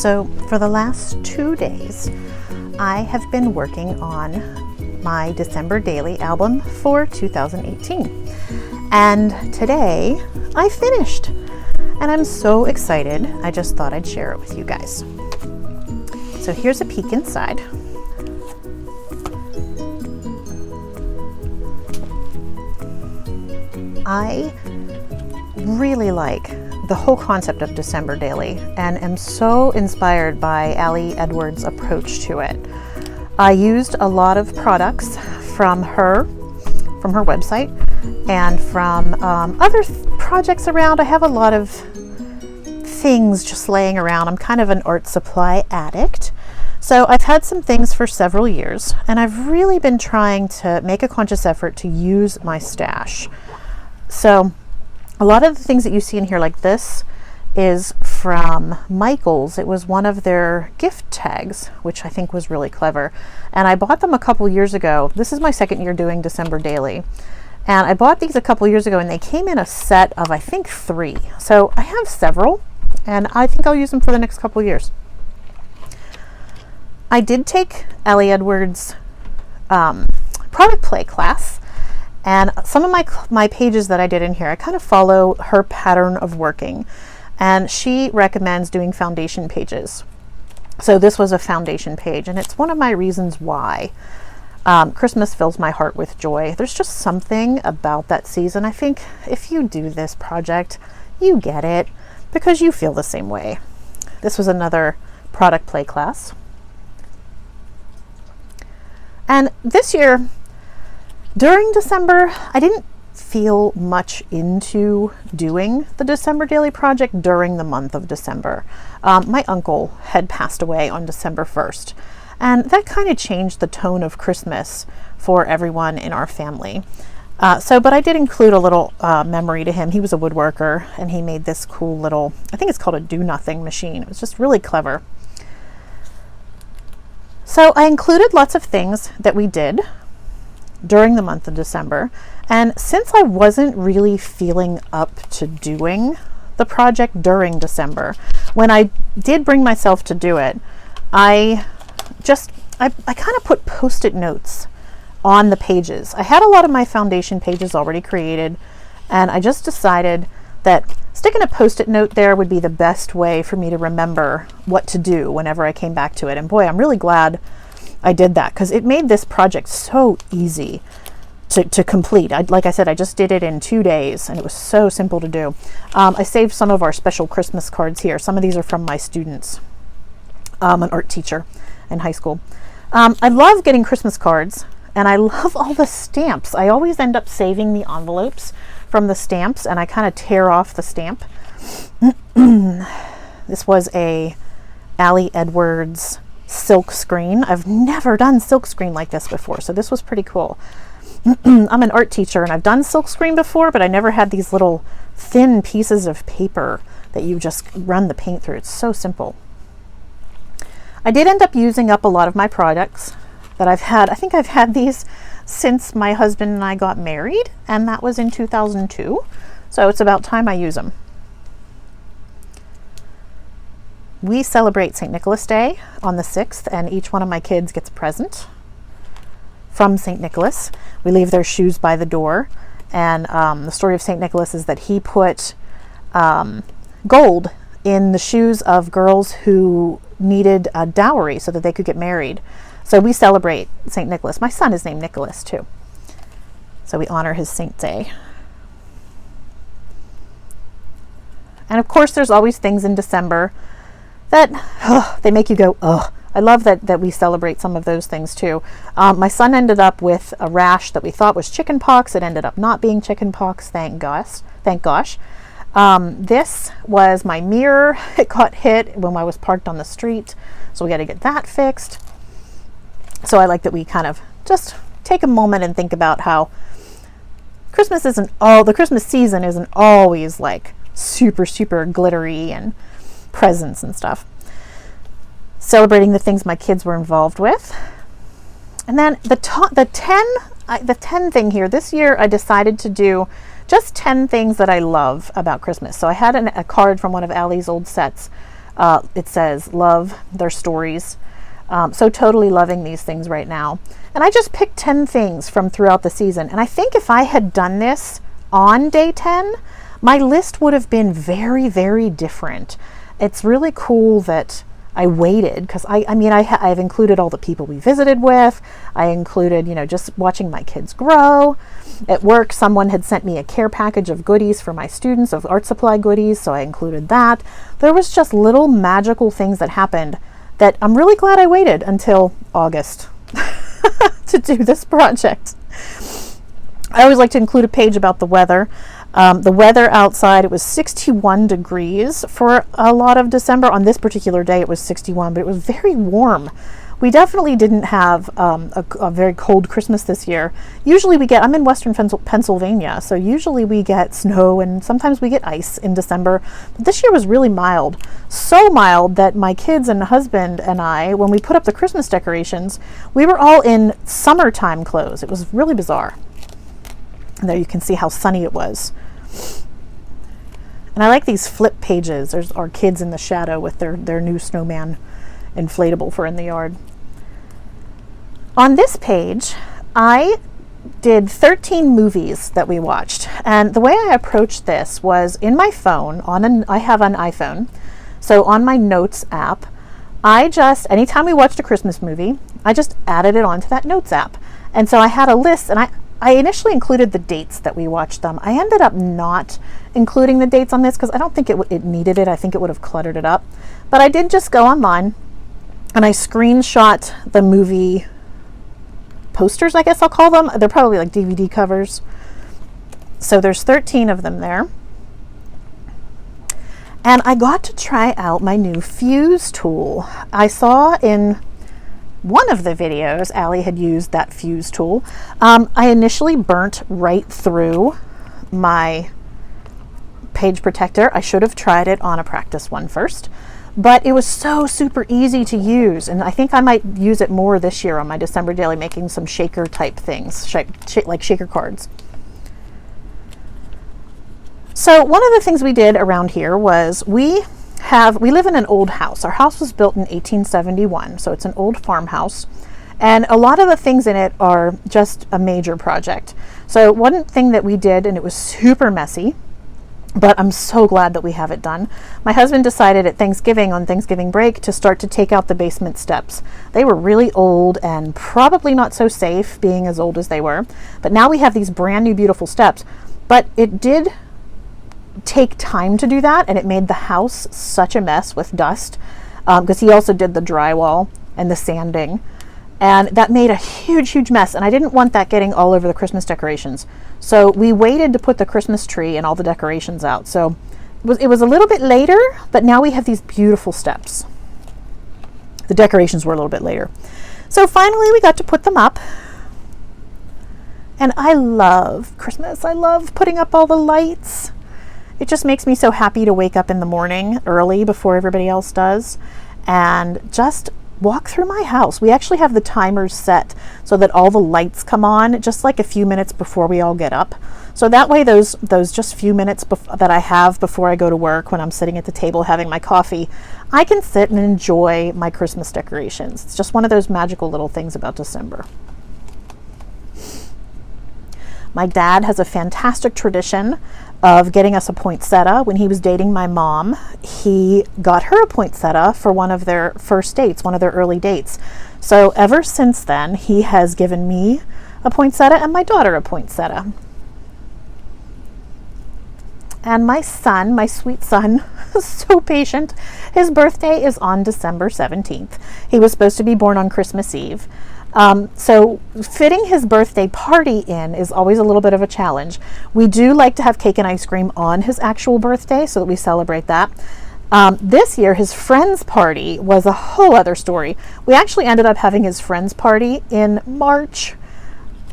So for the last 2 days, I have been working on my December Daily album for 2018. And today I finished and I'm so excited. I just thought I'd share it with you guys. So here's a peek inside. I really like the whole concept of December Daily and am so inspired by Ali Edwards' approach to it. I used a lot of products from her website and from other projects around. I have a lot of things just laying around. I'm kind of an art supply addict. So I've had some things for several years and I've really been trying to make a conscious effort to use my stash. So a lot of the things that you see in here, like this, is from Michaels. It was one of their gift tags, which I think was really clever. And I bought them a couple years ago. This is my second year doing December Daily. And I bought these a couple years ago and they came in a set of, I think, 3. So I have several and I think I'll use them for the next couple years. I did take Ali Edwards' product play class. And some of my pages that I did in here, I kind of follow her pattern of working. And she recommends doing foundation pages. So this was a foundation page, and it's one of my reasons why Christmas fills my heart with joy. There's just something about that season. I think if you do this project, you get it because you feel the same way. This was another product play class. And this year, during December, I didn't feel much into doing the December Daily project during the month of December. My uncle had passed away on December 1st, and that kind of changed the tone of Christmas for everyone in our family. But I did include a little memory to him. He was a woodworker, and he made this cool little, I think it's called a do-nothing machine. It was just really clever. So I included lots of things that we did during the month of December. And since I wasn't really feeling up to doing the project during December, when I did bring myself to do it, I kind of put post-it notes on the pages. I had a lot of my foundation pages already created, and I just decided that sticking a post-it note there would be the best way for me to remember what to do whenever I came back to it. And boy, I'm really glad I did that because it made this project so easy to complete. Like I said, I just did it in 2 days and it was so simple to do. I saved some of our special Christmas cards here. Some of these are from my students. I'm an art teacher in high school. I love getting Christmas cards and I love all the stamps. I always end up saving the envelopes from the stamps and I kind of tear off the stamp. This was a Ali Edwards silk screen. I've never done silk screen like this before, so this was pretty cool. I'm an art teacher and I've done silk screen before, but I never had these little thin pieces of paper that you just run the paint through. It's so simple. I did end up using up a lot of my products that I've had. I think I've had these since my husband and I got married, and that was in 2002. So it's about time I use them. We celebrate St. Nicholas Day on the 6th, and each one of my kids gets a present from St. Nicholas. We leave their shoes by the door, and the story of St. Nicholas is that he put gold in the shoes of girls who needed a dowry so that they could get married. So we celebrate St. Nicholas. My son is named Nicholas too. So we honor his saint day. And of course, there's always things in December that they make you go, ugh. I love that we celebrate some of those things too. My son ended up with a rash that we thought was chicken pox. It ended up not being chicken pox, thank gosh. This was my mirror. It got hit when I was parked on the street, so we got to get that fixed. So I like that we kind of just take a moment and think about how the Christmas season isn't always like super, super glittery and presents and stuff. Celebrating the things my kids were involved with. And then the 10 thing here, this year I decided to do just 10 things that I love about Christmas. So I had a card from one of Ali's old sets It says love their stories. So totally loving these things right now. And I just picked 10 things from throughout the season. And I think if I had done this on day 10, my list would have been very, very different. It's really cool that I waited, because I've included all the people we visited with. I included, just watching my kids grow. At work, someone had sent me a care package of goodies for my students, of art supply goodies, so I included that. There was just little magical things that happened that I'm really glad I waited until August to do this project. I always like to include a page about the weather. The weather outside, it was 61 degrees for a lot of December. On this particular day, it was 61, but it was very warm. We definitely didn't have a very cold Christmas this year. Usually I'm in Western Pennsylvania, so usually we get snow and sometimes we get ice in December. But this year was really mild. So mild that my kids and husband and I, when we put up the Christmas decorations, we were all in summertime clothes. It was really bizarre. And there you can see how sunny it was. And I like these flip pages. There's our kids in the shadow with their new snowman inflatable for in the yard. On this page, I did 13 movies that we watched. And the way I approached this was in my phone, I have an iPhone. So on my Notes app, anytime we watched a Christmas movie, I just added it onto that Notes app. And so I had a list, and I initially included the dates that we watched them. I ended up not including the dates on this because I don't think it needed it. I think it would have cluttered it up. But I did just go online and I screenshot the movie posters, I guess I'll call them. They're probably like DVD covers. So there's 13 of them there. And I got to try out my new fuse tool. I saw in one of the videos, Allie had used that fuse tool. I initially burnt right through my page protector. I should have tried it on a practice one first, but it was so super easy to use. And I think I might use it more this year on my December daily, making some shaker type things, like shaker cards. So one of the things we did around here was we live in an old house. Our house was built in 1871, so it's an old farmhouse. And a lot of the things in it are just a major project. So one thing that we did, and it was super messy, but I'm so glad that we have it done. My husband decided at Thanksgiving, on Thanksgiving break, to start to take out the basement steps. They were really old and probably not so safe, being as old as they were. But now we have these brand new beautiful steps. But it did take time to do that, and it made the house such a mess with dust, because he also did the drywall and the sanding, and that made a huge mess, and I didn't want that getting all over the Christmas decorations. So we waited to put the Christmas tree and all the decorations out. So it was a little bit later, but now we have these beautiful steps. The decorations were a little bit later. So finally we got to put them up. And I love Christmas. I love putting up all the lights. It just makes me so happy to wake up in the morning early before everybody else does and just walk through my house. We actually have the timers set so that all the lights come on just like a few minutes before we all get up. So that way those just few minutes that I have before I go to work, when I'm sitting at the table having my coffee, I can sit and enjoy my Christmas decorations. It's just one of those magical little things about December. My dad has a fantastic tradition of getting us a poinsettia. When he was dating my mom, he got her a poinsettia for one of their first dates, one of their early dates. So ever since then, he has given me a poinsettia and my daughter a poinsettia. And my son, my sweet son, is so patient. His birthday is on December 17th. He was supposed to be born on Christmas Eve. So fitting his birthday party in is always a little bit of a challenge. We do like to have cake and ice cream on his actual birthday so that we celebrate that. This year, his friend's party was a whole other story. We actually ended up having his friend's party in March.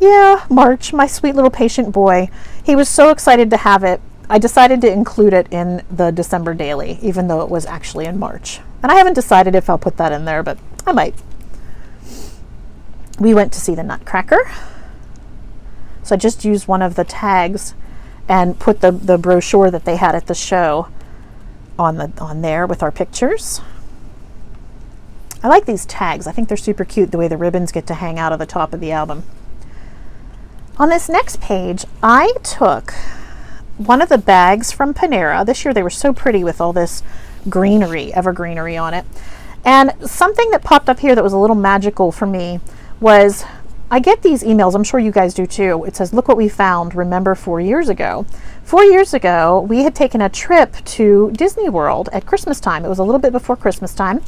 Yeah, March, my sweet little patient boy. He was so excited to have it. I decided to include it in the December daily, even though it was actually in March. And I haven't decided if I'll put that in there, but I might. We went to see the Nutcracker. So I just used one of the tags and put the brochure that they had at the show on there with our pictures. I like these tags. I think they're super cute, the way the ribbons get to hang out of the top of the album. On this next page, I took one of the bags from Panera. This year they were so pretty with all this greenery, evergreenery on it. And something that popped up here that was a little magical for me was, I get these emails, I'm sure you guys do too. It says, look what we found, remember 4 years ago. 4 years ago, we had taken a trip to Disney World at Christmas time. It was a little bit before Christmas time.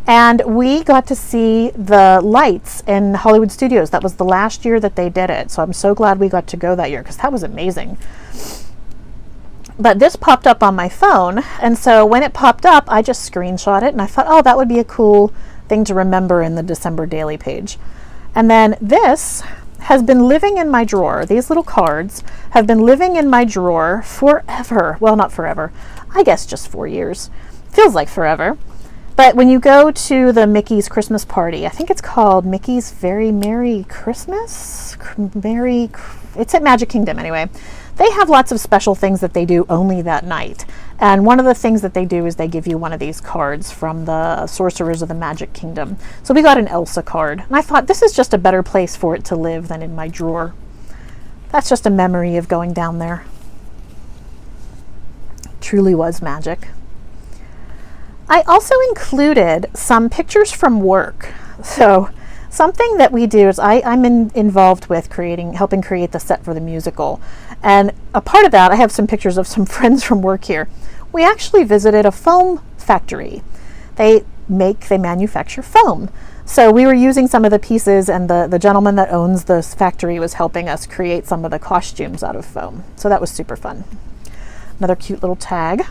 And we got to see the lights in Hollywood Studios. That was the last year that they did it. So I'm so glad we got to go that year, because that was amazing. But this popped up on my phone. And so when it popped up, I just screenshot it. And I thought, oh, that would be a cool thing to remember in the December daily page. And then this has been living in my drawer. These little cards have been living in my drawer forever. Well, not forever. I guess just 4 years. Feels like forever. But when you go to the Mickey's Christmas party, I think it's called Mickey's Very Merry Christmas? It's at Magic Kingdom anyway. They have lots of special things that they do only that night. And one of the things that they do is they give you one of these cards from the Sorcerers of the Magic Kingdom. So we got an Elsa card. And I thought, this is just a better place for it to live than in my drawer. That's just a memory of going down there. Truly was magic. I also included some pictures from work. So something that we do is I'm involved with helping create the set for the musical. And a part of that, I have some pictures of some friends from work here. We actually visited a foam factory. They manufacture foam. So we were using some of the pieces, and the gentleman that owns this factory was helping us create some of the costumes out of foam. So that was super fun. Another cute little tag.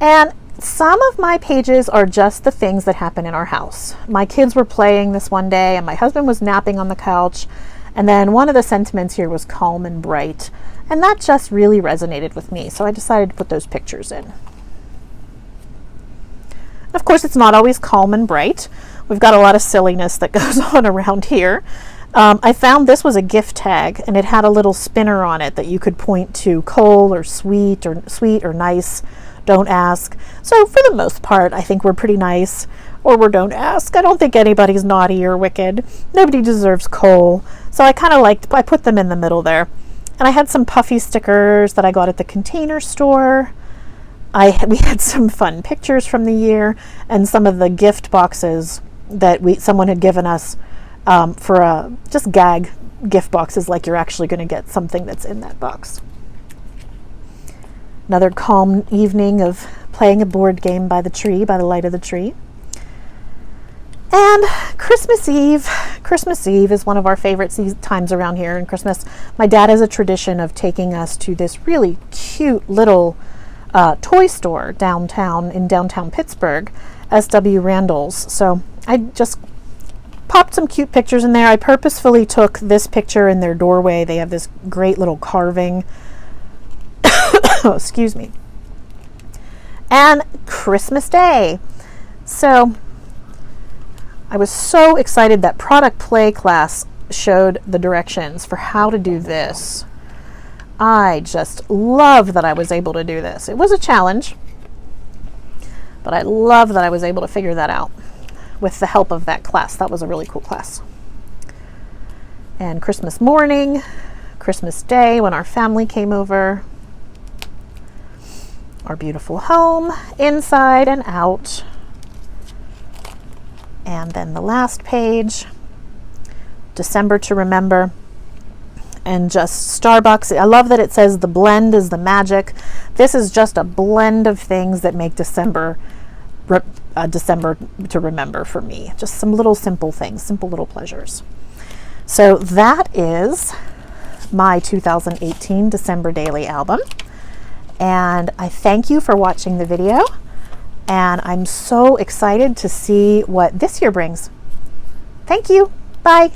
And some of my pages are just the things that happen in our house. My kids were playing this one day, and my husband was napping on the couch. And then one of the sentiments here was calm and bright. And that just really resonated with me. So I decided to put those pictures in. Of course, it's not always calm and bright. We've got a lot of silliness that goes on around here. I found this was a gift tag, and it had a little spinner on it that you could point to coal or sweet or nice. Don't ask. So for the most part, I think we're pretty nice, or we're don't ask. I don't think anybody's naughty or wicked. Nobody deserves coal. So I put them in the middle there. And I had some puffy stickers that I got at the Container Store. We had some fun pictures from the year, and some of the gift boxes that someone had given us for just gag gift boxes, like you're actually going to get something that's in that box. Another calm evening of playing a board game by the light of the tree. And Christmas Eve. Christmas Eve is one of our favorite times around here in Christmas. My dad has a tradition of taking us to this really cute little toy store in downtown Pittsburgh, S.W. Randall's. So I just popped some cute pictures in there. I purposefully took this picture in their doorway. They have this great little carving. Oh, excuse me. And Christmas Day. So I was so excited that product play class showed the directions for how to do this. I just love that I was able to do this. It was a challenge, but I love that I was able to figure that out with the help of that class. That was a really cool class. And Christmas morning, Christmas Day, when our family came over, our beautiful home, inside and out. And then the last page, December to remember, and just Starbucks. I love that it says the blend is the magic. This is just a blend of things that make December to remember for me. Just some little simple things, simple little pleasures. So that is my 2018 December daily album. And I thank you for watching the video. And I'm so excited to see what this year brings. Thank you. Bye.